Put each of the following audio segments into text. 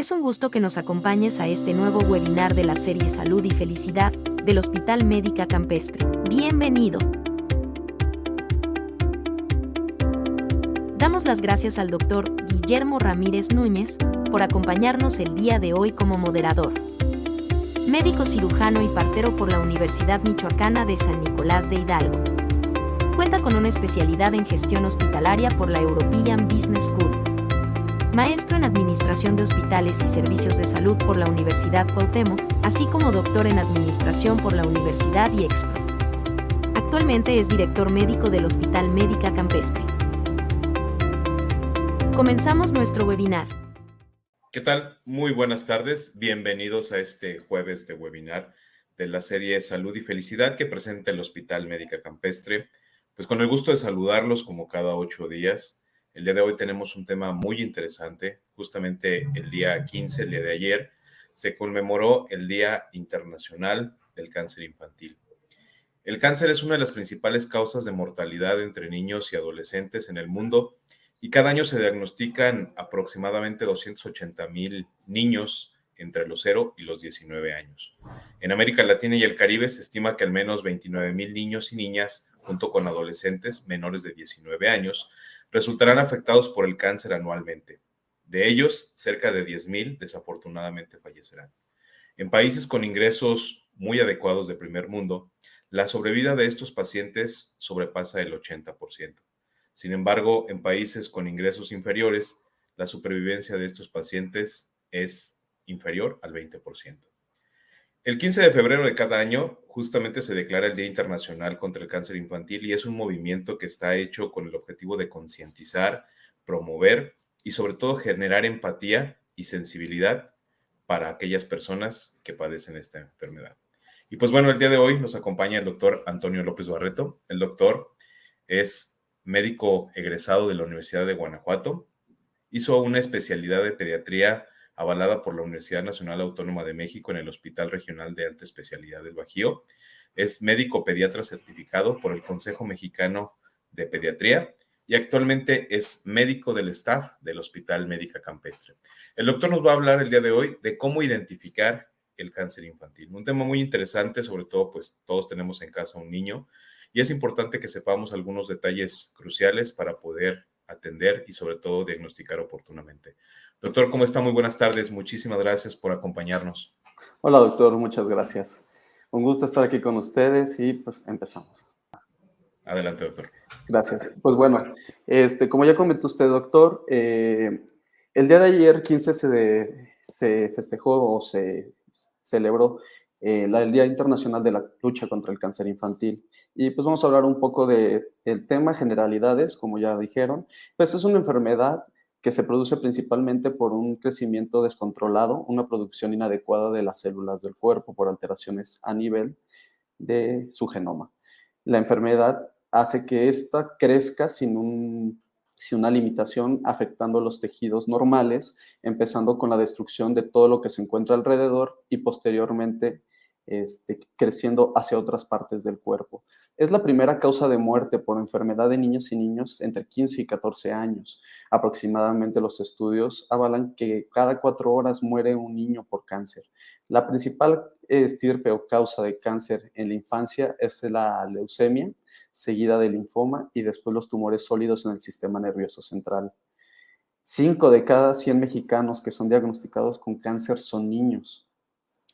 Es un gusto que nos acompañes a este nuevo webinar de la serie Salud y Felicidad del Hospital Médica Campestre. Bienvenido. Damos las gracias al Dr. Guillermo Ramírez Núñez por acompañarnos el día de hoy como moderador. Médico cirujano y partero por la Universidad Michoacana de San Nicolás de Hidalgo. Cuenta con una especialidad en gestión hospitalaria por la European Business School. Maestro en Administración de Hospitales y Servicios de Salud por la Universidad Cuauhtémoc, así como doctor en Administración por la Universidad IEXPRO. Actualmente es director médico del Hospital Médica Campestre. Comenzamos nuestro webinar. ¿Qué tal? Muy buenas tardes. Bienvenidos a este jueves de webinar de la serie Salud y Felicidad que presenta el Hospital Médica Campestre. Pues con el gusto de saludarlos como cada 8 días. El día de hoy tenemos un tema muy interesante. Justamente el día 15, el día de ayer, se conmemoró el Día Internacional del Cáncer Infantil. El cáncer es una de las principales causas de mortalidad entre niños y adolescentes en el mundo y cada año se diagnostican aproximadamente 280,000 niños entre los 0 y los 19 años. En América Latina y el Caribe se estima que al menos 29,000 niños y niñas, junto con adolescentes menores de 19 años, resultarán afectados por el cáncer anualmente. De ellos, cerca de 10,000 desafortunadamente fallecerán. En países con ingresos muy adecuados de primer mundo, la sobrevida de estos pacientes sobrepasa el 80%. Sin embargo, en países con ingresos inferiores, la supervivencia de estos pacientes es inferior al 20%. El 15 de febrero de cada año justamente se declara el Día Internacional contra el Cáncer Infantil y es un movimiento que está hecho con el objetivo de concientizar, promover y sobre todo generar empatía y sensibilidad para aquellas personas que padecen esta enfermedad. Y pues bueno, el día de hoy nos acompaña el doctor Antonio López Barreto. El doctor es médico egresado de la Universidad de Guanajuato. Hizo una especialidad de pediatría avalada por la Universidad Nacional Autónoma de México en el Hospital Regional de Alta Especialidad del Bajío. Es médico pediatra certificado por el Consejo Mexicano de Pediatría y actualmente es médico del staff del Hospital Médica Campestre. El doctor nos va a hablar el día de hoy de cómo identificar el cáncer infantil. Un tema muy interesante, sobre todo pues todos tenemos en casa un niño y es importante que sepamos algunos detalles cruciales para poder atender y sobre todo diagnosticar oportunamente. Doctor, ¿cómo está? Muy buenas tardes. Muchísimas gracias por acompañarnos. Hola, doctor. Muchas gracias. Un gusto estar aquí con ustedes y pues empezamos. Adelante, doctor. Gracias. Pues bueno, como ya comentó usted, doctor, el día de ayer, 15, se festejó o se celebró el Día Internacional de la Lucha contra el Cáncer Infantil. Y pues vamos a hablar un poco del tema, generalidades, como ya dijeron. Pues es una enfermedad que se produce principalmente por un crecimiento descontrolado, una producción inadecuada de las células del cuerpo por alteraciones a nivel de su genoma. La enfermedad hace que ésta crezca sin una limitación, afectando los tejidos normales, empezando con la destrucción de todo lo que se encuentra alrededor y posteriormente creciendo hacia otras partes del cuerpo. Es la primera causa de muerte por enfermedad de niños y niños entre 15 y 14 años. Aproximadamente los estudios avalan que cada 4 horas muere un niño por cáncer. La principal estirpe o causa de cáncer en la infancia es la leucemia, seguida del linfoma y después los tumores sólidos en el sistema nervioso central. 5 de cada 100 mexicanos que son diagnosticados con cáncer son niños.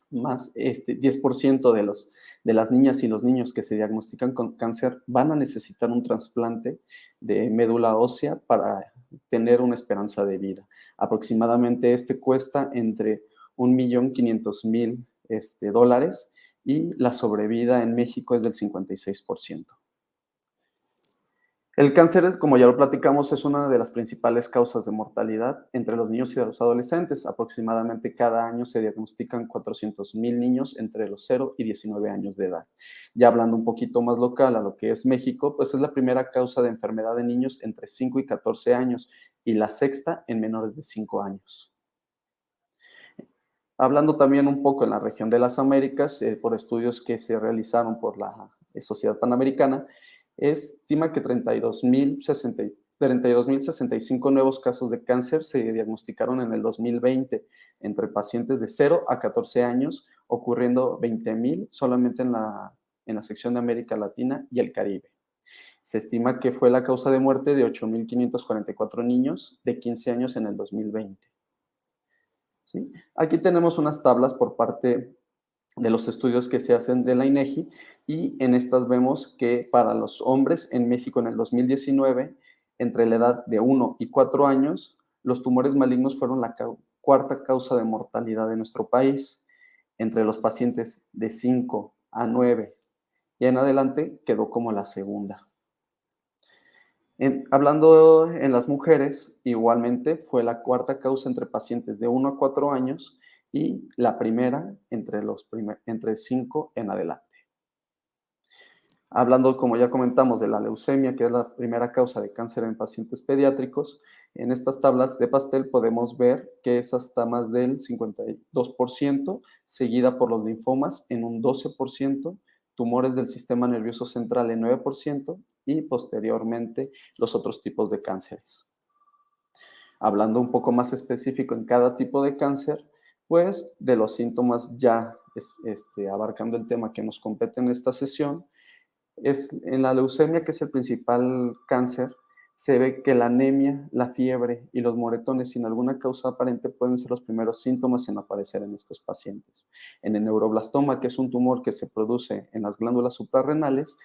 Más 10% de las niñas y los niños que se diagnostican con cáncer van a necesitar un trasplante de médula ósea para tener una esperanza de vida. Aproximadamente cuesta entre $1,500,000 y la sobrevida en México es del 56%. El cáncer, como ya lo platicamos, es una de las principales causas de mortalidad entre los niños y los adolescentes. Aproximadamente cada año se diagnostican 400,000 niños entre los 0 y 19 años de edad. Ya hablando un poquito más local a lo que es México, pues es la primera causa de enfermedad de niños entre 5 y 14 años y la sexta en menores de 5 años. Hablando también un poco en la región de las Américas, por estudios que se realizaron por la Sociedad Panamericana, estima que 32.065 nuevos casos de cáncer se diagnosticaron en el 2020 entre pacientes de 0 a 14 años, ocurriendo 20.000 solamente en la sección de América Latina y el Caribe. Se estima que fue la causa de muerte de 8.544 niños de 15 años en el 2020. ¿Sí? Aquí tenemos unas tablas por parte de los estudios que se hacen de la INEGI, y en estas vemos que para los hombres en México en el 2019, entre la edad de 1 y 4 años, los tumores malignos fueron la cuarta causa de mortalidad de nuestro país. Entre los pacientes de 5 a 9 y en adelante quedó como la segunda. Hablando en las mujeres, igualmente fue la cuarta causa entre pacientes de 1 a 4 años y la primera entre 5 en adelante. Hablando, como ya comentamos, de la leucemia, que es la primera causa de cáncer en pacientes pediátricos, en estas tablas de pastel podemos ver que es hasta más del 52%, seguida por los linfomas en un 12%, tumores del sistema nervioso central en 9% y posteriormente los otros tipos de cánceres. Hablando un poco más específico en cada tipo de cáncer, pues de los síntomas ya abarcando el tema que nos compete en esta sesión, en la leucemia, que es el principal cáncer, se ve que la anemia, la fiebre y los moretones sin alguna causa aparente pueden ser los primeros síntomas en aparecer en estos pacientes. En el neuroblastoma, que es un tumor que se produce en las glándulas suprarrenales,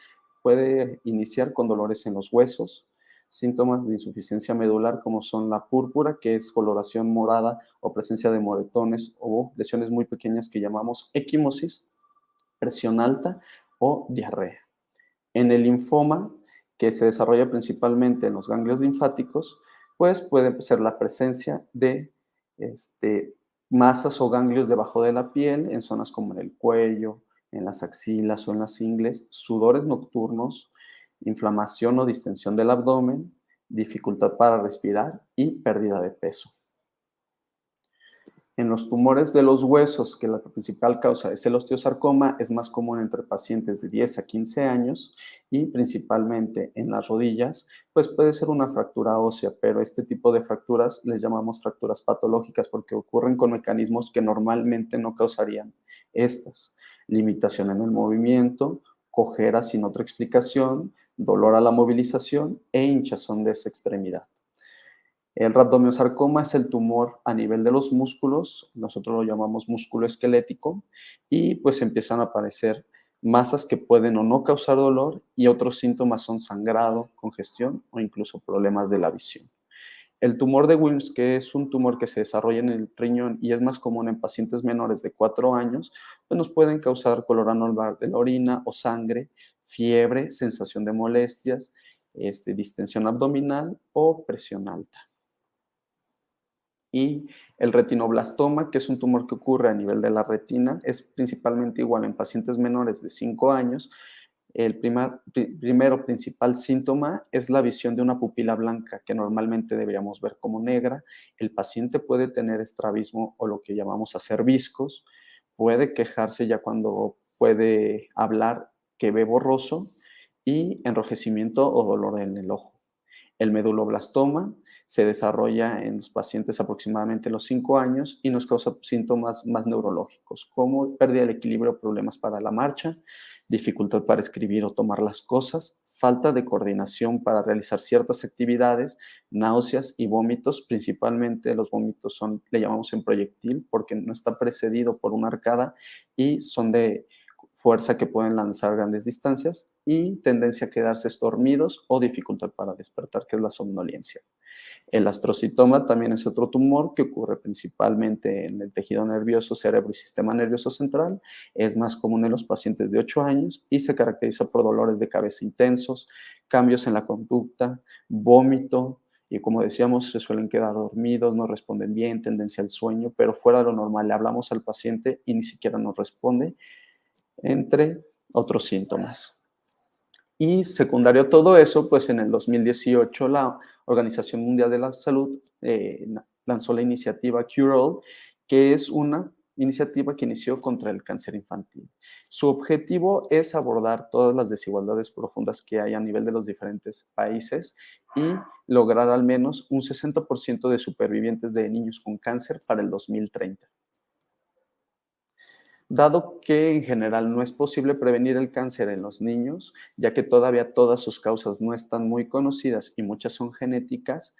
puede iniciar con dolores en los huesos, síntomas de insuficiencia medular como son la púrpura, que es coloración morada o presencia de moretones o lesiones muy pequeñas que llamamos equimosis, presión alta o diarrea. En el linfoma, que se desarrolla principalmente en los ganglios linfáticos, pues puede ser la presencia de masas o ganglios debajo de la piel, en zonas como en el cuello, en las axilas o en las ingles, sudores nocturnos, inflamación o distensión del abdomen, dificultad para respirar y pérdida de peso. En los tumores de los huesos, que la principal causa es el osteosarcoma, es más común entre pacientes de 10 a 15 años y principalmente en las rodillas, pues puede ser una fractura ósea, pero este tipo de fracturas les llamamos fracturas patológicas porque ocurren con mecanismos que normalmente no causarían estas. Limitación en el movimiento, cojera sin otra explicación, dolor a la movilización e hinchazón de esa extremidad. El rhabdomyosarcoma es el tumor a nivel de los músculos, nosotros lo llamamos músculo esquelético, y pues empiezan a aparecer masas que pueden o no causar dolor, y otros síntomas son sangrado, congestión o incluso problemas de la visión. El tumor de Wilms, que es un tumor que se desarrolla en el riñón y es más común en pacientes menores de 4 años, pues nos pueden causar color anormal de la orina o sangre, fiebre, sensación de molestias, distensión abdominal o presión alta. Y el retinoblastoma, que es un tumor que ocurre a nivel de la retina, es principalmente igual en pacientes menores de 5 años. El primero principal síntoma es la visión de una pupila blanca, que normalmente deberíamos ver como negra. El paciente puede tener estrabismo o lo que llamamos hacer viscos, puede quejarse ya cuando puede hablar que ve borroso y enrojecimiento o dolor en el ojo. El meduloblastoma se desarrolla en los pacientes aproximadamente a los 5 años y nos causa síntomas más neurológicos, como pérdida de equilibrio, problemas para la marcha, dificultad para escribir o tomar las cosas, falta de coordinación para realizar ciertas actividades, náuseas y vómitos. Principalmente los vómitos le llamamos en proyectil porque no está precedido por una arcada y son de fuerza que pueden lanzar grandes distancias, y tendencia a quedarse dormidos o dificultad para despertar, que es la somnolencia. El astrocitoma también es otro tumor que ocurre principalmente en el tejido nervioso, cerebro y sistema nervioso central. Es más común en los pacientes de 8 años y se caracteriza por dolores de cabeza intensos, cambios en la conducta, vómito, y como decíamos, se suelen quedar dormidos, no responden bien, tendencia al sueño, pero fuera de lo normal. Le hablamos al paciente y ni siquiera nos responde, entre otros síntomas. Y secundario a todo eso, pues en el 2018 la Organización Mundial de la Salud lanzó la iniciativa Cure All, que es una iniciativa que inició contra el cáncer infantil. Su objetivo es abordar todas las desigualdades profundas que hay a nivel de los diferentes países y lograr al menos un 60% de supervivientes de niños con cáncer para el 2030. Dado que en general no es posible prevenir el cáncer en los niños, ya que todavía todas sus causas no están muy conocidas y muchas son genéticas,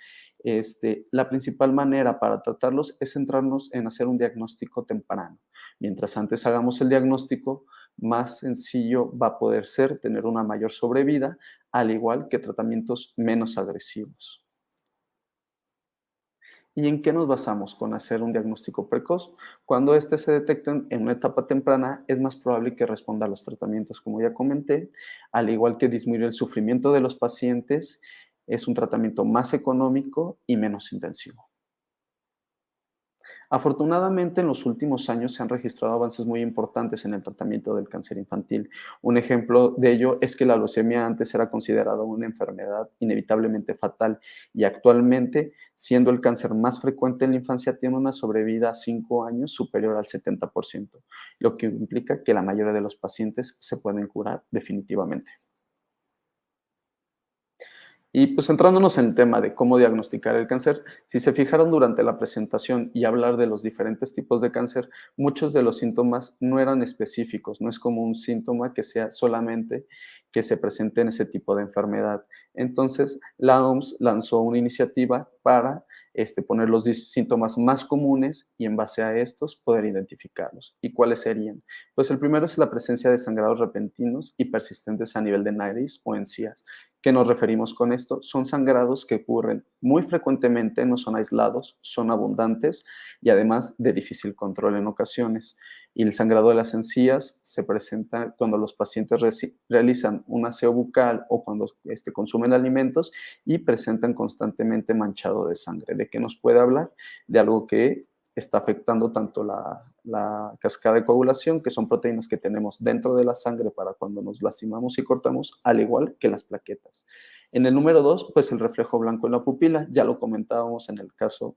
la principal manera para tratarlos es centrarnos en hacer un diagnóstico temprano. Mientras antes hagamos el diagnóstico, más sencillo va a poder ser tener una mayor sobrevida, al igual que tratamientos menos agresivos. ¿Y en qué nos basamos con hacer un diagnóstico precoz? Cuando se detecta en una etapa temprana, es más probable que responda a los tratamientos, como ya comenté, al igual que disminuir el sufrimiento de los pacientes, es un tratamiento más económico y menos intensivo. Afortunadamente, en los últimos años se han registrado avances muy importantes en el tratamiento del cáncer infantil. Un ejemplo de ello es que la leucemia antes era considerada una enfermedad inevitablemente fatal y actualmente, siendo el cáncer más frecuente en la infancia, tiene una sobrevida a 5 años superior al 70%, lo que implica que la mayoría de los pacientes se pueden curar definitivamente. Y pues centrándonos en el tema de cómo diagnosticar el cáncer, si se fijaron durante la presentación y hablar de los diferentes tipos de cáncer, muchos de los síntomas no eran específicos, no es como un síntoma que sea solamente que se presente en ese tipo de enfermedad. Entonces, la OMS lanzó una iniciativa para poner los síntomas más comunes y en base a estos poder identificarlos. ¿Y cuáles serían? Pues el primero es la presencia de sangrados repentinos y persistentes a nivel de nariz o encías. ¿Qué nos referimos con esto? Son sangrados que ocurren muy frecuentemente, no son aislados, son abundantes y además de difícil control en ocasiones. Y el sangrado de las encías se presenta cuando los pacientes realizan un aseo bucal o cuando consumen alimentos y presentan constantemente manchado de sangre. ¿De qué nos puede hablar? De algo que está afectando tanto la cascada de coagulación, que son proteínas que tenemos dentro de la sangre para cuando nos lastimamos y cortamos, al igual que las plaquetas. En el número 2, pues el reflejo blanco en la pupila, ya lo comentábamos en el caso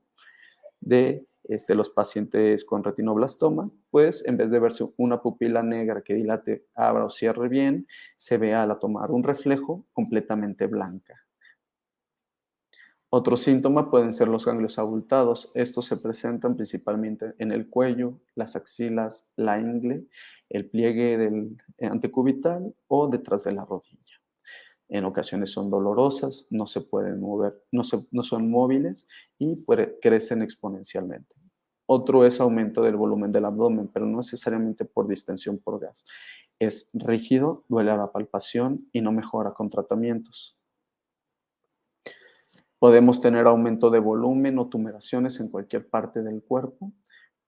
de los pacientes con retinoblastoma, pues en vez de verse una pupila negra que dilate, abra o cierre bien, se ve al tomar un reflejo completamente blanca. Otro síntoma pueden ser los ganglios abultados. Estos se presentan principalmente en el cuello, las axilas, la ingle, el pliegue del antecubital o detrás de la rodilla. En ocasiones son dolorosas, no se pueden mover, no son móviles y crecen exponencialmente. Otro es aumento del volumen del abdomen, pero no necesariamente por distensión por gas. Es rígido, duele a la palpación y no mejora con tratamientos. Podemos tener aumento de volumen o tumefaciones en cualquier parte del cuerpo,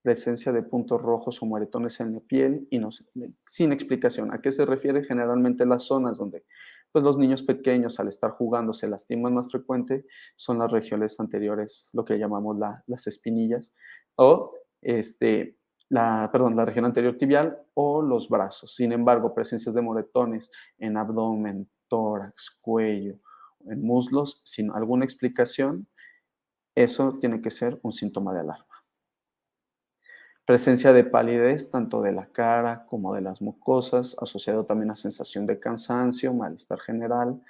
presencia de puntos rojos o moretones en la piel y sin explicación. ¿A qué se refiere? Generalmente las zonas donde pues, los niños pequeños al estar jugando se lastiman más frecuente son las regiones anteriores, lo que llamamos las espinillas, o la región anterior tibial o los brazos. Sin embargo, presencias de moretones en abdomen, tórax, cuello, en muslos, sin alguna explicación, eso tiene que ser un síntoma de alarma. Presencia de palidez tanto de la cara como de las mucosas, asociado también a sensación de cansancio, malestar general.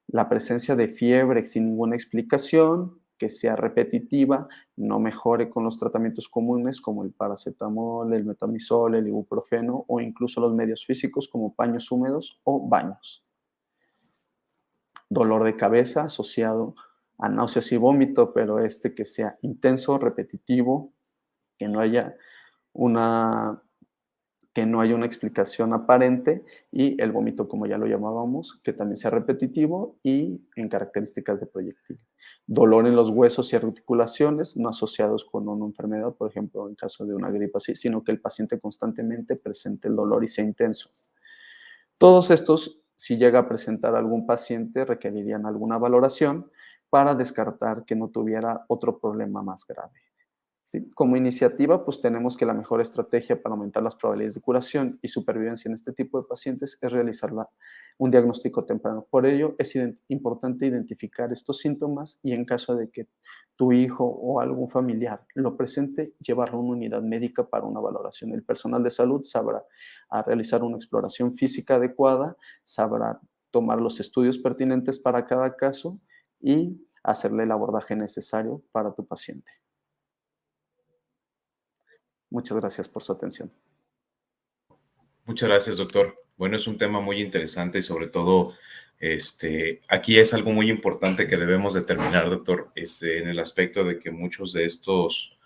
La presencia de fiebre sin ninguna explicación, que sea repetitiva, no mejore con los tratamientos comunes como el paracetamol, el metamizol, el ibuprofeno o incluso los medios físicos como paños húmedos o baños. Dolor de cabeza asociado a náuseas y vómito, pero que sea intenso, repetitivo, que no haya una explicación aparente y el vómito, como ya lo llamábamos, que también sea repetitivo y en características de proyectil. Dolor en los huesos y articulaciones, no asociados con una enfermedad, por ejemplo, en caso de una gripa así, sino que el paciente constantemente presente el dolor y sea intenso. Todos estos, si llega a presentar algún paciente, requerirían alguna valoración para descartar que no tuviera otro problema más grave. ¿sí? Como iniciativa, pues tenemos que la mejor estrategia para aumentar las probabilidades de curación y supervivencia en este tipo de pacientes es realizar un diagnóstico temprano. Por ello, es importante identificar estos síntomas y en caso de que tu hijo o algún familiar lo presente, llevarlo a una unidad médica para una valoración. El personal de salud sabrá realizar una exploración física adecuada, sabrá tomar los estudios pertinentes para cada caso y hacerle el abordaje necesario para tu paciente. Muchas gracias por su atención. Muchas gracias, doctor. Bueno, es un tema muy interesante y sobre todo, aquí es algo muy importante que debemos determinar, doctor, en el aspecto de que muchos de estos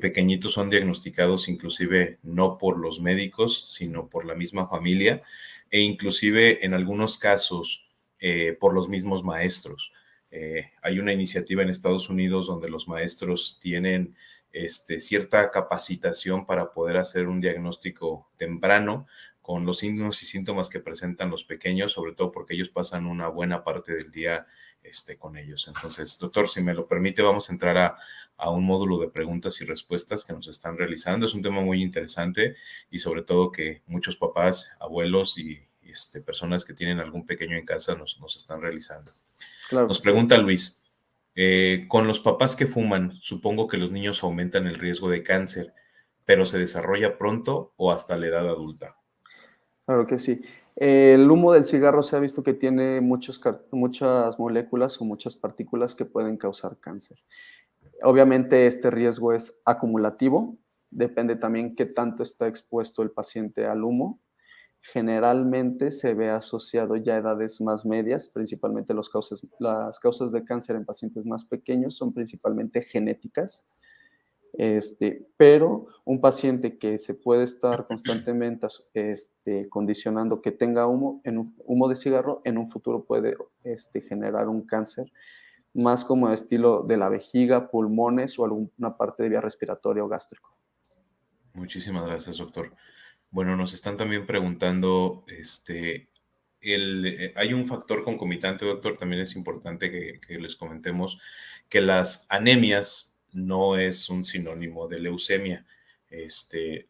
pequeñitos son diagnosticados inclusive no por los médicos, sino por la misma familia e inclusive en algunos casos por los mismos maestros. Hay una iniciativa en Estados Unidos donde los maestros tienen cierta capacitación para poder hacer un diagnóstico temprano con los signos y síntomas que presentan los pequeños, sobre todo porque ellos pasan una buena parte del día con ellos. Entonces, doctor, si me lo permite, vamos a entrar a un módulo de preguntas y respuestas que nos están realizando. Es un tema muy interesante y sobre todo que muchos papás, abuelos y personas que tienen algún pequeño en casa nos están realizando. Claro, Nos pregunta Luis, con los papás que fuman, supongo que los niños aumentan el riesgo de cáncer, pero ¿se desarrolla pronto o hasta la edad adulta? Claro que sí. El humo del cigarro se ha visto que tiene muchas moléculas o muchas partículas que pueden causar cáncer. Obviamente este riesgo es acumulativo, depende también qué tanto está expuesto el paciente al humo. Generalmente se ve asociado ya a edades más medias, principalmente las causas de cáncer en pacientes más pequeños son principalmente genéticas. Pero un paciente que se puede estar constantemente condicionando que tenga humo de cigarro, en un futuro puede generar un cáncer, más como estilo de la vejiga, pulmones o alguna parte de vía respiratoria o gástrico. Muchísimas gracias, doctor. Bueno, nos están también preguntando, hay un factor concomitante, doctor, también es importante que les comentemos que las anemias no es un sinónimo de leucemia.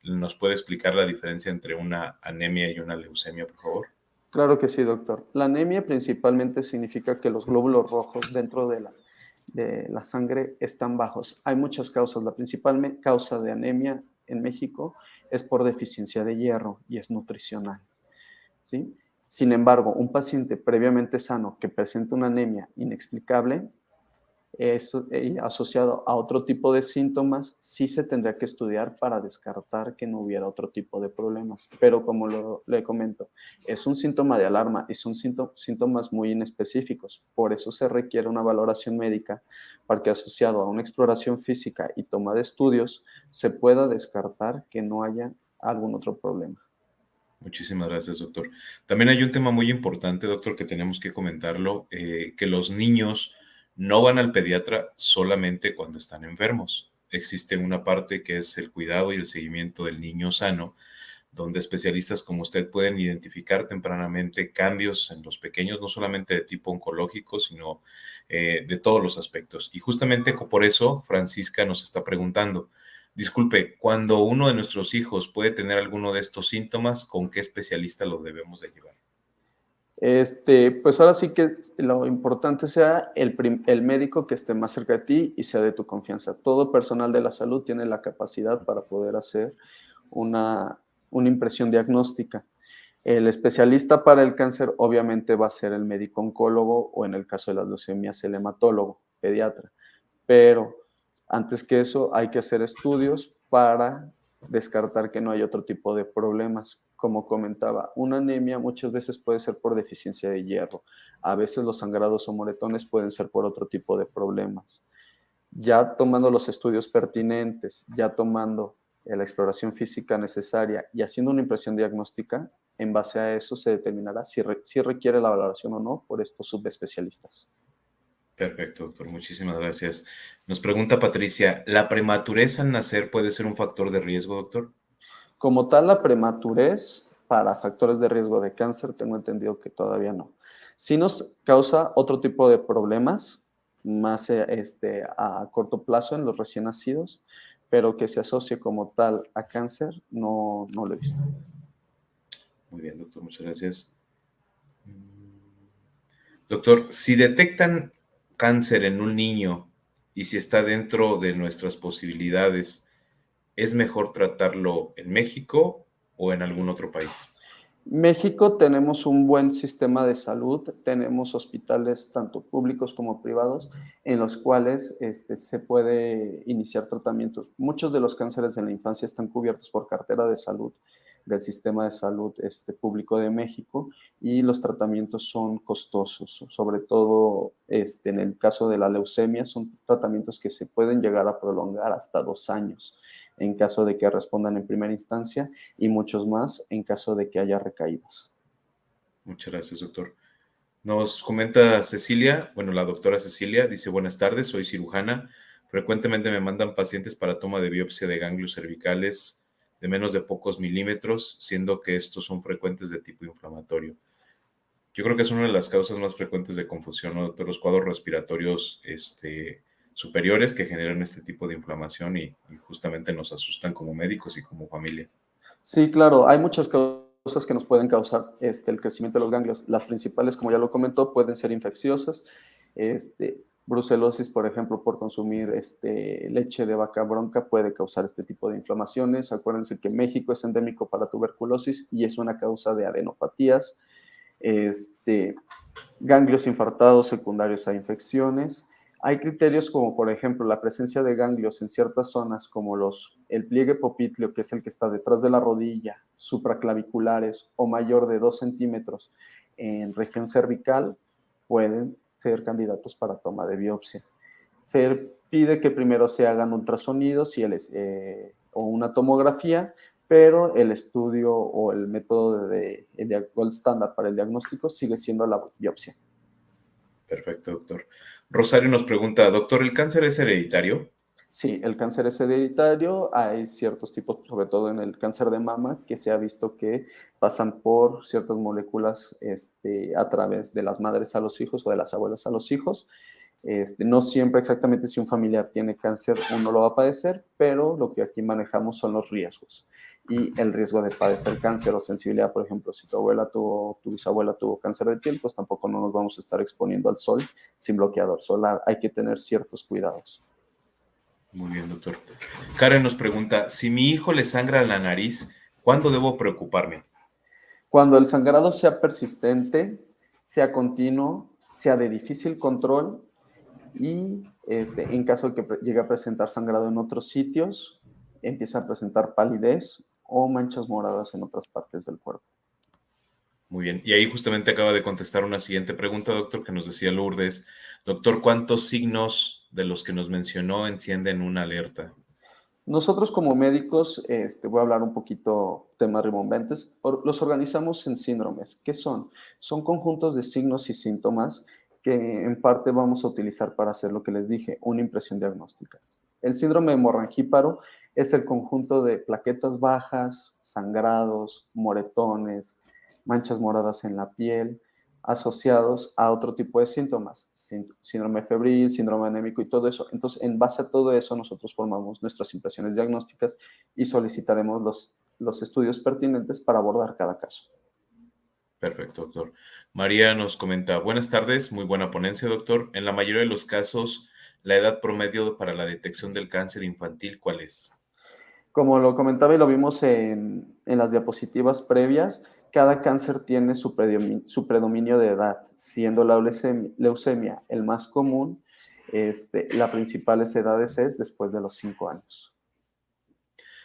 ¿Nos puede explicar la diferencia entre una anemia y una leucemia, por favor? Claro que sí, doctor. La anemia principalmente significa que los glóbulos rojos dentro de la sangre están bajos. Hay muchas causas. La principal causa de anemia en México es por deficiencia de hierro y es nutricional, ¿sí? Sin embargo, un paciente previamente sano que presenta una anemia inexplicable asociado a otro tipo de síntomas, sí se tendría que estudiar para descartar que no hubiera otro tipo de problemas. Pero como le comento, es un síntoma de alarma y son síntomas muy inespecíficos. Por eso se requiere una valoración médica para que asociado a una exploración física y toma de estudios se pueda descartar que no haya algún otro problema. Muchísimas gracias, doctor. También hay un tema muy importante, doctor, que tenemos que comentarlo, que los niños no van al pediatra solamente cuando están enfermos. Existe una parte que es el cuidado y el seguimiento del niño sano, donde especialistas como usted pueden identificar tempranamente cambios en los pequeños, no solamente de tipo oncológico, sino de todos los aspectos. Y justamente por eso Francisca nos está preguntando, disculpe, cuando uno de nuestros hijos puede tener alguno de estos síntomas, ¿con qué especialista lo debemos de llevar? Pues ahora sí que lo importante sea el médico que esté más cerca de ti y sea de tu confianza. Todo personal de la salud tiene la capacidad para poder hacer una impresión diagnóstica. El especialista para el cáncer obviamente va a ser el médico oncólogo o en el caso de las leucemias el hematólogo, pediatra. Pero antes que eso hay que hacer estudios para descartar que no hay otro tipo de problemas. Como comentaba, una anemia muchas veces puede ser por deficiencia de hierro. A veces los sangrados o moretones pueden ser por otro tipo de problemas. Ya tomando los estudios pertinentes, ya tomando la exploración física necesaria y haciendo una impresión diagnóstica, en base a eso se determinará si requiere la valoración o no por estos subespecialistas. Perfecto, doctor. Muchísimas gracias. Nos pregunta Patricia, ¿la prematurez al nacer puede ser un factor de riesgo, doctor? Como tal, la prematurez para factores de riesgo de cáncer, tengo entendido que todavía no. Sí nos causa otro tipo de problemas, más a corto plazo en los recién nacidos, pero que se asocie como tal a cáncer, no lo he visto. Muy bien, doctor, muchas gracias. Doctor, si detectan cáncer en un niño y si está dentro de nuestras posibilidades, ¿es mejor tratarlo en México o en algún otro país? México tenemos un buen sistema de salud, tenemos hospitales tanto públicos como privados en los cuales se puede iniciar tratamientos. Muchos de los cánceres en la infancia están cubiertos por cartera de salud del sistema de salud público de México y los tratamientos son costosos, sobre todo en el caso de la leucemia, son tratamientos que se pueden llegar a prolongar hasta 2 años en caso de que respondan en primera instancia y muchos más en caso de que haya recaídas. Muchas gracias, doctor. Nos comenta Cecilia, bueno, la doctora Cecilia, dice, buenas tardes, soy cirujana. Frecuentemente me mandan pacientes para toma de biopsia de ganglios cervicales de menos de pocos milímetros, siendo que estos son frecuentes de tipo inflamatorio. Yo creo que es una de las causas más frecuentes de confusión, ¿no, doctor? Los cuadros respiratorios superiores que generan este tipo de inflamación y justamente nos asustan como médicos y como familia. Sí, claro, hay muchas causas que nos pueden causar el crecimiento de los ganglios. Las principales, como ya lo comentó, pueden ser infecciosas. Brucelosis, por ejemplo, por consumir leche de vaca bronca puede causar este tipo de inflamaciones. Acuérdense que México es endémico para tuberculosis y es una causa de adenopatías. Ganglios infartados secundarios a infecciones. Hay criterios como, por ejemplo, la presencia de ganglios en ciertas zonas, como el pliegue popliteo, que es el que está detrás de la rodilla, supraclaviculares o mayor de 2 centímetros en región cervical, pueden ser candidatos para toma de biopsia. Se pide que primero se hagan ultrasonidos o una tomografía, pero el estudio o el método el gold estándar para el diagnóstico sigue siendo la biopsia. Perfecto, doctor. Rosario nos pregunta, doctor, ¿el cáncer es hereditario? Sí, el cáncer es hereditario. Hay ciertos tipos, sobre todo en el cáncer de mama, que se ha visto que pasan por ciertas moléculas a través de las madres a los hijos o de las abuelas a los hijos. No siempre exactamente si un familiar tiene cáncer uno lo va a padecer, pero lo que aquí manejamos son los riesgos. Y el riesgo de padecer cáncer o sensibilidad, por ejemplo, si tu bisabuela tuvo cáncer de piel, pues tampoco no nos vamos a estar exponiendo al sol sin bloqueador solar. Hay que tener ciertos cuidados. Muy bien, doctor. Karen nos pregunta, si mi hijo le sangra la nariz, ¿cuándo debo preocuparme? Cuando el sangrado sea persistente, sea continuo, sea de difícil control y en caso de que llegue a presentar sangrado en otros sitios, empieza a presentar palidez o manchas moradas en otras partes del cuerpo. Muy bien. Y ahí justamente acaba de contestar una siguiente pregunta, doctor, que nos decía Lourdes. Doctor, ¿cuántos signos de los que nos mencionó encienden una alerta? Nosotros como médicos, voy a hablar un poquito temas rimbombantes, los organizamos en síndromes. ¿Qué son? Son conjuntos de signos y síntomas que en parte vamos a utilizar para hacer lo que les dije, una impresión diagnóstica. El síndrome hemorragíparo es el conjunto de plaquetas bajas, sangrados, moretones, manchas moradas en la piel, asociados a otro tipo de síntomas, síndrome febril, síndrome anémico y todo eso. Entonces, en base a todo eso, nosotros formamos nuestras impresiones diagnósticas y solicitaremos los estudios pertinentes para abordar cada caso. Perfecto, doctor. María nos comenta, buenas tardes, muy buena ponencia, doctor. En la mayoría de los casos, la edad promedio para la detección del cáncer infantil, ¿cuál es? Como lo comentaba y lo vimos en las diapositivas previas, cada cáncer tiene su predominio de edad, siendo la leucemia el más común, la principales edades es después de los 5 años.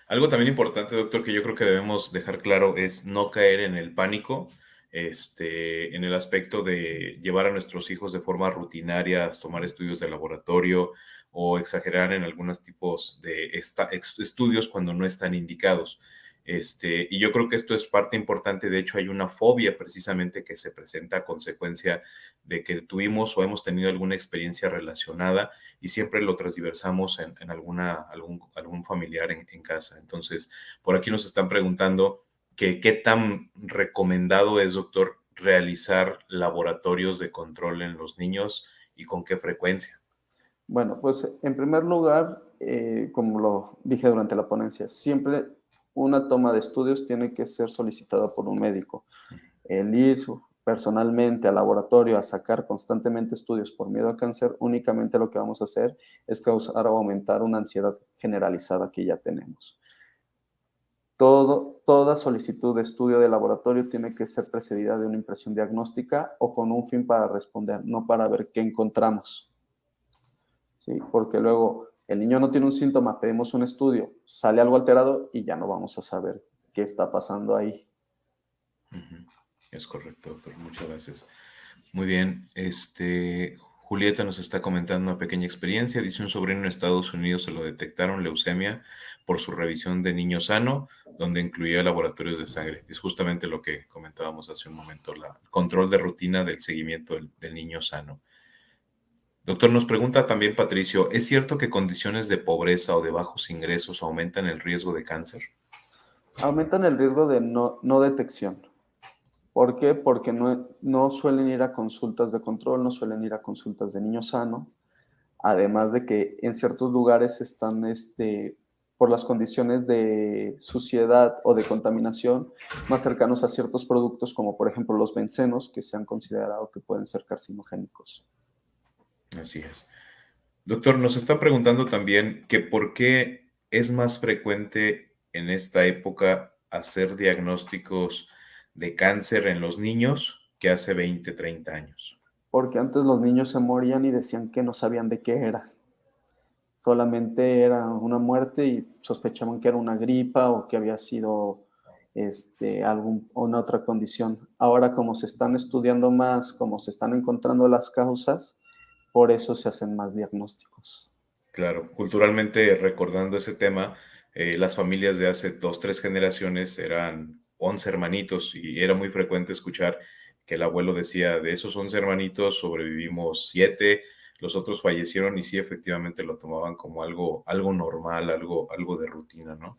Algo también importante, doctor, que yo creo que debemos dejar claro es no caer en el pánico, en el aspecto de llevar a nuestros hijos de forma rutinaria a tomar estudios de laboratorio o exagerar en algunos tipos de estudios cuando no están indicados. Y yo creo que esto es parte importante. De hecho, hay una fobia precisamente que se presenta a consecuencia de que tuvimos o hemos tenido alguna experiencia relacionada y siempre lo transversamos en algún familiar en casa. Entonces, por aquí nos están preguntando que qué tan recomendado es, doctor, realizar laboratorios de control en los niños y con qué frecuencia. Bueno, pues en primer lugar, como lo dije durante la ponencia, siempre una toma de estudios tiene que ser solicitada por un médico. El ir personalmente al laboratorio a sacar constantemente estudios por miedo a cáncer, únicamente lo que vamos a hacer es causar o aumentar una ansiedad generalizada que ya tenemos. Toda solicitud de estudio de laboratorio tiene que ser precedida de una impresión diagnóstica o con un fin para responder, no para ver qué encontramos. ¿Sí? Porque luego el niño no tiene un síntoma, pedimos un estudio, sale algo alterado y ya no vamos a saber qué está pasando ahí. Es correcto, doctor. Muchas gracias. Muy bien. Julieta nos está comentando una pequeña experiencia. Dice: un sobrino en Estados Unidos se lo detectaron leucemia por su revisión de niño sano, donde incluía laboratorios de sangre. Es justamente lo que comentábamos hace un momento, el control de rutina del seguimiento del niño sano. Doctor, nos pregunta también Patricio: ¿es cierto que condiciones de pobreza o de bajos ingresos aumentan el riesgo de cáncer? Aumentan el riesgo de no detección. ¿Por qué? Porque no suelen ir a consultas de control, no suelen ir a consultas de niño sano, además de que en ciertos lugares están, por las condiciones de suciedad o de contaminación, más cercanos a ciertos productos, como por ejemplo los bencenos, que se han considerado que pueden ser carcinogénicos. Así es. Doctor, nos está preguntando también que por qué es más frecuente en esta época hacer diagnósticos de cáncer en los niños que hace 20, 30 años. Porque antes los niños se morían y decían que no sabían de qué era. Solamente era una muerte y sospechaban que era una gripa o que había sido una otra condición. Ahora, como se están estudiando más, como se están encontrando las causas, por eso se hacen más diagnósticos. Claro, culturalmente, recordando ese tema, las familias de hace 2, 3 generaciones eran 11 hermanitos y era muy frecuente escuchar que el abuelo decía: de esos 11 hermanitos sobrevivimos 7, los otros fallecieron, y sí, efectivamente lo tomaban como algo normal, algo de rutina, ¿no?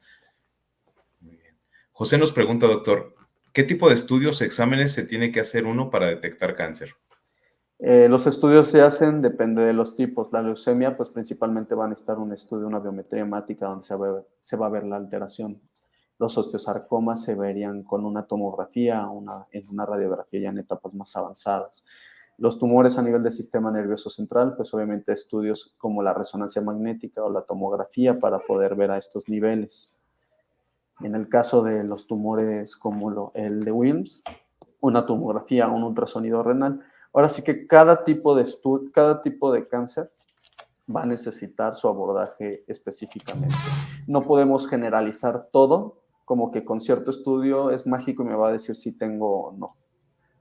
Muy bien. José nos pregunta, doctor: ¿qué tipo de estudios o exámenes se tiene que hacer uno para detectar cáncer? Los estudios se hacen, depende de los tipos. La leucemia, pues principalmente va a necesitar un estudio, una biometría hemática donde se va a ver la alteración. Los osteosarcomas se verían con una tomografía, en una radiografía ya en etapas más avanzadas. Los tumores a nivel del sistema nervioso central, pues obviamente estudios como la resonancia magnética o la tomografía para poder ver a estos niveles. En el caso de los tumores como el de Wilms, una tomografía, un ultrasonido renal. Ahora sí que cada tipo de cáncer va a necesitar su abordaje específicamente. No podemos generalizar todo, como que con cierto estudio es mágico y me va a decir si tengo o no.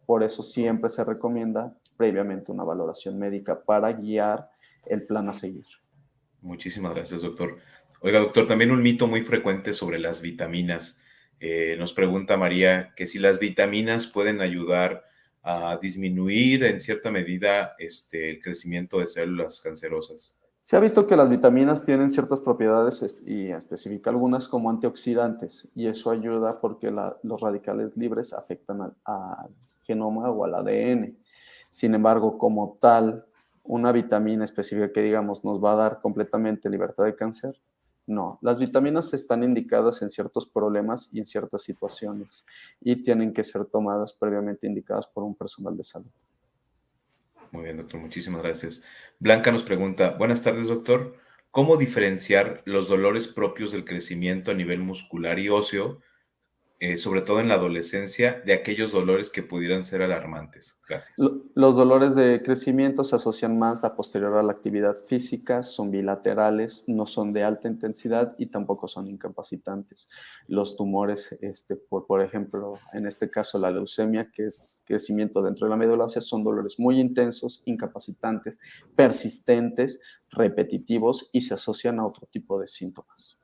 Por eso siempre se recomienda previamente una valoración médica para guiar el plan a seguir. Muchísimas gracias, doctor. Oiga, doctor, también un mito muy frecuente sobre las vitaminas. Nos pregunta María que si las vitaminas pueden ayudar a disminuir en cierta medida el crecimiento de células cancerosas. Se ha visto que las vitaminas tienen ciertas propiedades y especifica algunas como antioxidantes, y eso ayuda porque los radicales libres afectan al genoma o al ADN. Sin embargo, como tal, una vitamina específica que digamos nos va a dar completamente libertad de cáncer, no. Las vitaminas están indicadas en ciertos problemas y en ciertas situaciones y tienen que ser tomadas previamente indicadas por un personal de salud. Muy bien, doctor, muchísimas gracias. Blanca nos pregunta: buenas tardes, doctor. ¿Cómo diferenciar los dolores propios del crecimiento a nivel muscular y óseo, sobre todo en la adolescencia, de aquellos dolores que pudieran ser alarmantes? Gracias. Los dolores de crecimiento se asocian más a posterior a la actividad física, son bilaterales, no son de alta intensidad y tampoco son incapacitantes. Los tumores, por ejemplo, en este caso la leucemia, que es crecimiento dentro de la médula ósea, son dolores muy intensos, incapacitantes, persistentes, repetitivos y se asocian a otro tipo de síntomas.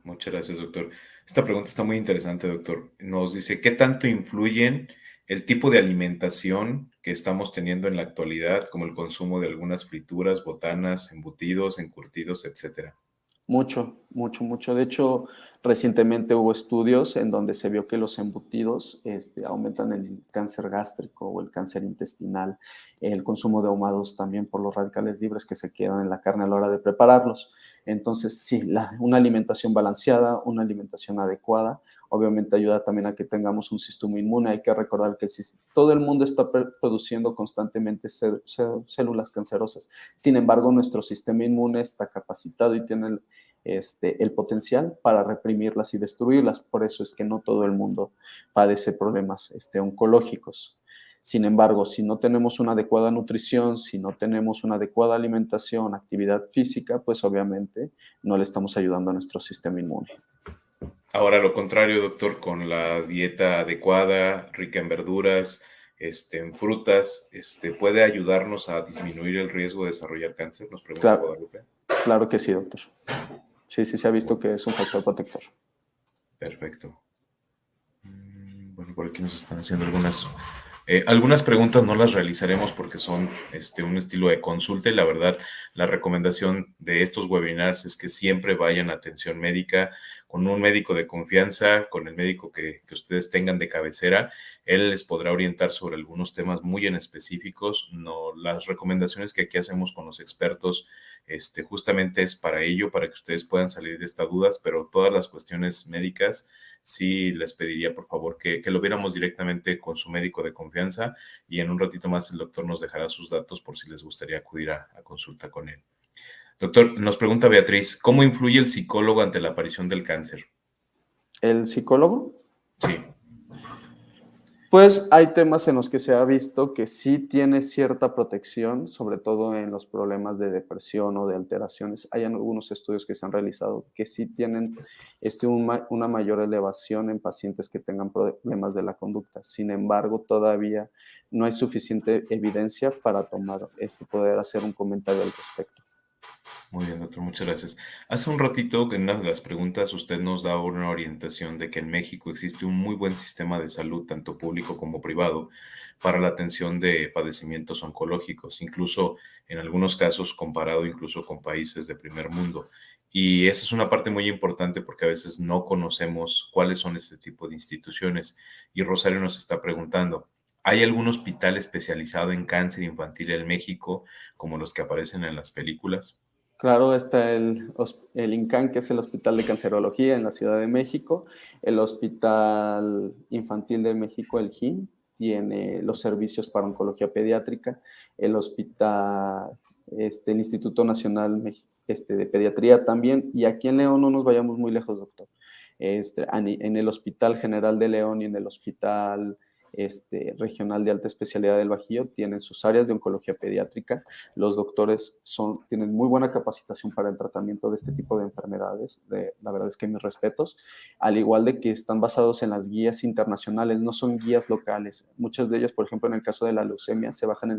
Muchas gracias, doctor. Esta pregunta está muy interesante, doctor. Nos dice: ¿qué tanto influyen el tipo de alimentación que estamos teniendo en la actualidad, como el consumo de algunas frituras, botanas, embutidos, encurtidos, etcétera? Mucho, mucho, mucho. De hecho, recientemente hubo estudios en donde se vio que los embutidos aumentan el cáncer gástrico o el cáncer intestinal, el consumo de ahumados también por los radicales libres que se quedan en la carne a la hora de prepararlos. Entonces, sí, una alimentación balanceada, una alimentación adecuada, obviamente ayuda también a que tengamos un sistema inmune. Hay que recordar que todo el mundo está produciendo constantemente células cancerosas. Sin embargo, nuestro sistema inmune está capacitado y tiene el potencial para reprimirlas y destruirlas. Por eso es que no todo el mundo padece problemas oncológicos. Sin embargo, si no tenemos una adecuada nutrición, si no tenemos una adecuada alimentación, actividad física, pues obviamente no le estamos ayudando a nuestro sistema inmune. Ahora, lo contrario, doctor, con la dieta adecuada, rica en verduras, en frutas, ¿puede ayudarnos a disminuir el riesgo de desarrollar cáncer? Nos pregunta Guadalupe. Claro que sí, doctor. Sí, se ha visto que es un factor protector. Perfecto. Bueno, por aquí nos están haciendo algunas preguntas, no las realizaremos porque son un estilo de consulta y la verdad, la recomendación de estos webinars es que siempre vayan a atención médica con un médico de confianza, con el médico que ustedes tengan de cabecera. Él les podrá orientar sobre algunos temas muy en específicos. No, las recomendaciones que aquí hacemos con los expertos justamente es para ello, para que ustedes puedan salir de estas dudas, pero todas las cuestiones médicas sí les pediría por favor que lo viéramos directamente con su médico de confianza y en un ratito más el doctor nos dejará sus datos por si les gustaría acudir a consulta con él. Doctor, nos pregunta Beatriz, ¿cómo influye el psicólogo ante la aparición del cáncer? ¿El psicólogo? Sí. Pues hay temas en los que se ha visto que sí tiene cierta protección, sobre todo en los problemas de depresión o de alteraciones. Hay algunos estudios que se han realizado que sí tienen una mayor elevación en pacientes que tengan problemas de la conducta. Sin embargo, todavía no hay suficiente evidencia para poder hacer un comentario al respecto. Muy bien, doctor, muchas gracias. Hace un ratito, en una de las preguntas, usted nos da una orientación de que en México existe un muy buen sistema de salud, tanto público como privado, para la atención de padecimientos oncológicos, incluso en algunos casos comparado incluso con países de primer mundo. Y esa es una parte muy importante porque a veces no conocemos cuáles son este tipo de instituciones. Y Rosario nos está preguntando, ¿hay algún hospital especializado en cáncer infantil en México, como los que aparecen en las películas? Claro, está el INCAN, que es el Hospital de Cancerología en la Ciudad de México. El Hospital Infantil de México, el JIN, tiene los servicios para oncología pediátrica. El Instituto Nacional de Pediatría también. Y aquí en León no nos vayamos muy lejos, doctor. En el Hospital General de León y en el Hospital Regional de Alta Especialidad del Bajío tienen sus áreas de oncología pediátrica. Los doctores tienen muy buena capacitación para el tratamiento de este tipo de enfermedades. La verdad es que mis respetos, al igual de que están basados en las guías internacionales, no son guías locales. Muchas de ellas, por ejemplo, en el caso de la leucemia, se basan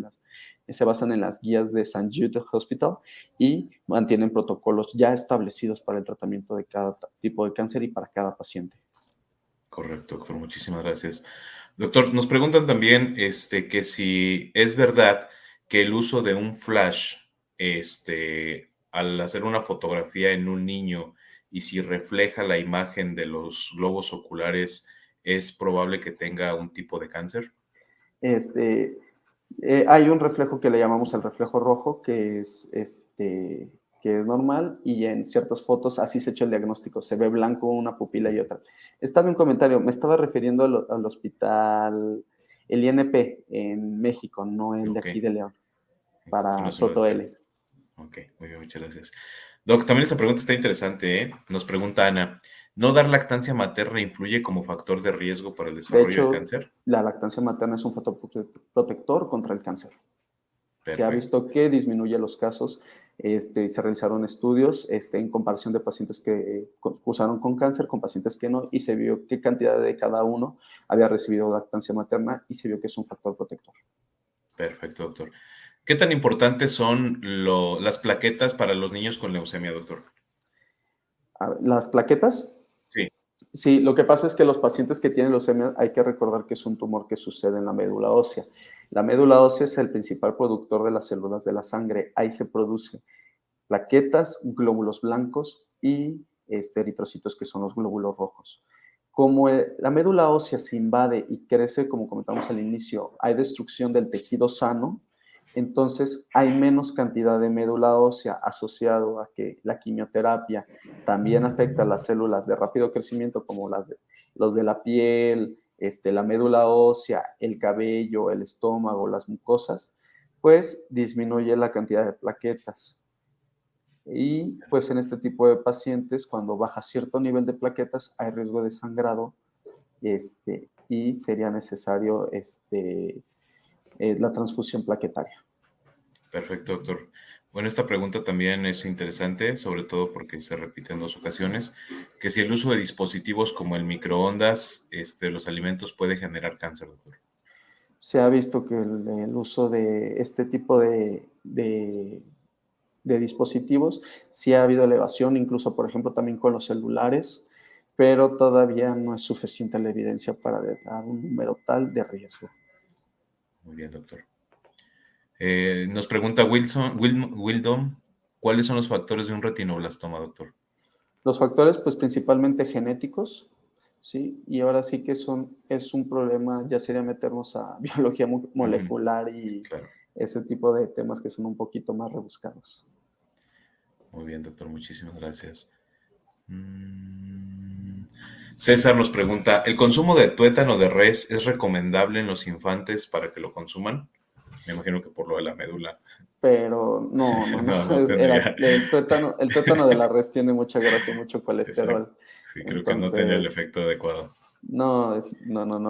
en las guías de St. Jude Hospital y mantienen protocolos ya establecidos para el tratamiento de cada tipo de cáncer y para cada paciente. Correcto, doctor. Muchísimas gracias. Doctor, nos preguntan también que si es verdad que el uso de un flash al hacer una fotografía en un niño y si refleja la imagen de los globos oculares, es probable que tenga un tipo de cáncer. Hay un reflejo que le llamamos el reflejo rojo, que es normal, y en ciertas fotos así se echa el diagnóstico, se ve blanco una pupila y otra. Estaba un comentario, me estaba refiriendo al hospital, el INP en México, no el de aquí de León, para Soto L. Ok, muy bien, muchas gracias. Doc, también esta pregunta está interesante, ¿eh? Nos pregunta Ana, ¿no dar lactancia materna influye como factor de riesgo para el desarrollo del cáncer? La lactancia materna es un factor protector contra el cáncer. Perfecto. Se ha visto que disminuye los casos. Se realizaron estudios en comparación de pacientes que cursaron con cáncer con pacientes que no, y se vio qué cantidad de cada uno había recibido lactancia materna y se vio que es un factor protector. Perfecto, doctor. ¿Qué tan importantes son las plaquetas para los niños con leucemia, doctor? ¿Las plaquetas? Sí. Sí, lo que pasa es que los pacientes que tienen leucemia hay que recordar que es un tumor que sucede en la médula ósea. La médula ósea es el principal productor de las células de la sangre. Ahí se producen plaquetas, glóbulos blancos y eritrocitos, que son los glóbulos rojos. Como la médula ósea se invade y crece, como comentamos al inicio, hay destrucción del tejido sano, entonces hay menos cantidad de médula ósea asociado a que la quimioterapia también afecta a las células de rápido crecimiento, como los de la piel, la médula ósea, el cabello, el estómago, las mucosas, pues disminuye la cantidad de plaquetas. Y pues en este tipo de pacientes, cuando baja cierto nivel de plaquetas, hay riesgo de sangrado y sería necesario la transfusión plaquetaria. Perfecto, doctor. Bueno, esta pregunta también es interesante, sobre todo porque se repite en 2 ocasiones, que si el uso de dispositivos como el microondas, los alimentos puede generar cáncer, doctor. Se ha visto que el uso de este tipo de dispositivos, sí ha habido elevación, incluso, por ejemplo, también con los celulares, pero todavía no es suficiente la evidencia para dar un número tal de riesgo. Muy bien, doctor. Nos pregunta Wildon, ¿cuáles son los factores de un retinoblastoma, doctor? Los factores, pues principalmente genéticos, ¿sí? Y ahora sí que es un problema, ya sería meternos a biología molecular y claro. Ese tipo de temas que son un poquito más rebuscados. Muy bien, doctor, muchísimas gracias. César nos pregunta, ¿el consumo de tuétano de res es recomendable en los infantes para que lo consuman? Me imagino que por lo de la médula. Pero no. No tendría. El tuétano de la res tiene mucha grasa y mucho colesterol. Sí, creo que no tenía el efecto adecuado. No.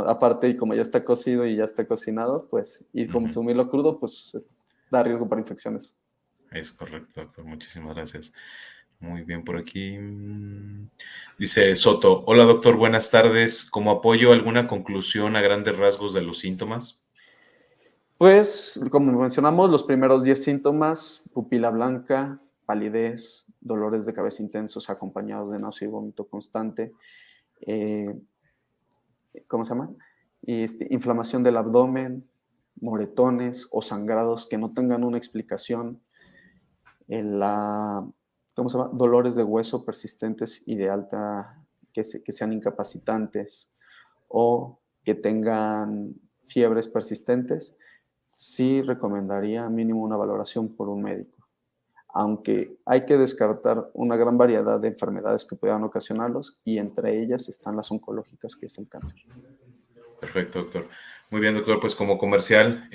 Aparte, y como ya está cocido y ya está cocinado, pues, y consumirlo crudo, pues da riesgo para infecciones. Es correcto, doctor. Muchísimas gracias. Muy bien, por aquí. Dice Soto, hola doctor, buenas tardes. ¿Como apoyo alguna conclusión a grandes rasgos de los síntomas? Pues, como mencionamos, los primeros 10 síntomas, pupila blanca, palidez, dolores de cabeza intensos acompañados de náusea y vómito constante, ¿cómo se llama? Inflamación del abdomen, moretones o sangrados que no tengan una explicación, ¿cómo se llama? Dolores de hueso persistentes y de alta, que sean incapacitantes o que tengan fiebres persistentes, sí recomendaría mínimo una valoración por un médico. Aunque hay que descartar una gran variedad de enfermedades que puedan ocasionarlos y entre ellas están las oncológicas, que es el cáncer. Perfecto, doctor. Muy bien, doctor. Pues como comercial,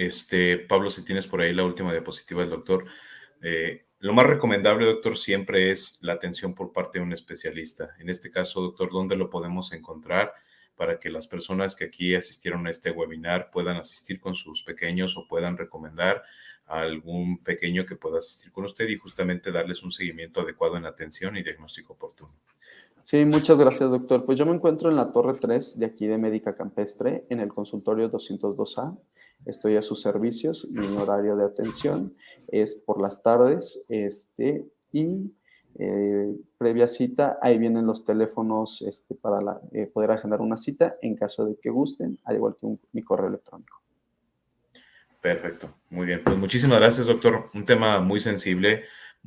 Pablo, si tienes por ahí la última diapositiva del doctor. Lo más recomendable, doctor, siempre es la atención por parte de un especialista. En este caso, doctor, ¿dónde lo podemos encontrar para que las personas que aquí asistieron a este webinar puedan asistir con sus pequeños o puedan recomendar a algún pequeño que pueda asistir con usted y justamente darles un seguimiento adecuado en atención y diagnóstico oportuno? Sí, muchas gracias, doctor. Pues yo me encuentro en la Torre 3 de aquí de Médica Campestre, en el consultorio 202A. Estoy a sus servicios. Mi horario de atención es por las tardes y previa cita, ahí vienen los teléfonos para poder agendar una cita en caso de que gusten, al igual que mi correo electrónico. Perfecto, muy bien. Pues muchísimas gracias, doctor. Un tema muy sensible,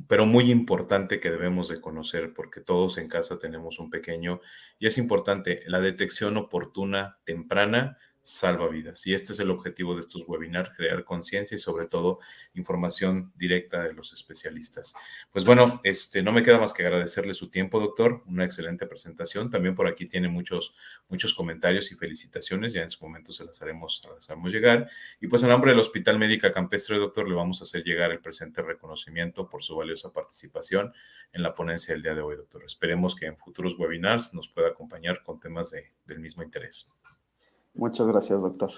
pero muy importante que debemos de conocer porque todos en casa tenemos un pequeño y es importante, la detección oportuna, temprana, salva vidas. Y este es el objetivo de estos webinars, crear conciencia y sobre todo información directa de los especialistas. Pues bueno, no me queda más que agradecerle su tiempo, doctor. Una excelente presentación. También por aquí tiene muchos comentarios y felicitaciones. Ya en su momento se las haremos llegar. Y pues en nombre del Hospital Médica Campestre, doctor, le vamos a hacer llegar el presente reconocimiento por su valiosa participación en la ponencia del día de hoy, doctor. Esperemos que en futuros webinars nos pueda acompañar con temas del mismo interés. Muchas gracias, doctor.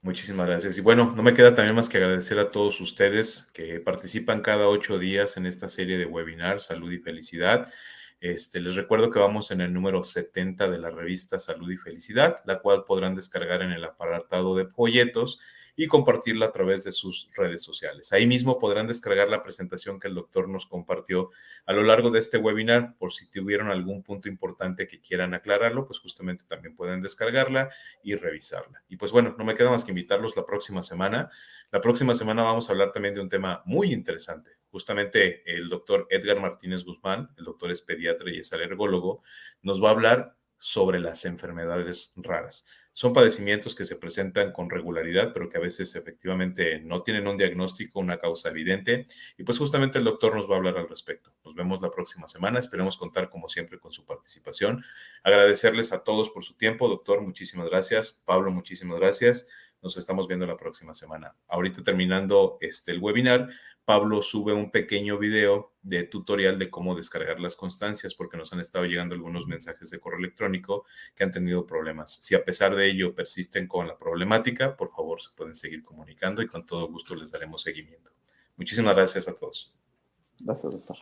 Muchísimas gracias. Y bueno, no me queda también más que agradecer a todos ustedes que participan cada 8 días en esta serie de webinars Salud y Felicidad. Les recuerdo que vamos en el número 70 de la revista Salud y Felicidad, la cual podrán descargar en el apartado de folletos y compartirla a través de sus redes sociales. Ahí mismo podrán descargar la presentación que el doctor nos compartió a lo largo de este webinar. Por si tuvieron algún punto importante que quieran aclararlo, pues justamente también pueden descargarla y revisarla. Y pues bueno, no me queda más que invitarlos la próxima semana. La próxima semana vamos a hablar también de un tema muy interesante. Justamente el doctor Edgar Martínez Guzmán, el doctor es pediatra y es alergólogo, nos va a hablar sobre las enfermedades raras. Son padecimientos que se presentan con regularidad, pero que a veces efectivamente no tienen un diagnóstico, una causa evidente. Y pues justamente el doctor nos va a hablar al respecto. Nos vemos la próxima semana. Esperemos contar como siempre con su participación. Agradecerles a todos por su tiempo. Doctor, muchísimas gracias. Pablo, muchísimas gracias. Nos estamos viendo la próxima semana. Ahorita terminando el webinar, Pablo sube un pequeño video de tutorial de cómo descargar las constancias, porque nos han estado llegando algunos mensajes de correo electrónico que han tenido problemas. Si a pesar de ello persisten con la problemática, por favor se pueden seguir comunicando y con todo gusto les daremos seguimiento. Muchísimas gracias a todos. Gracias, doctor.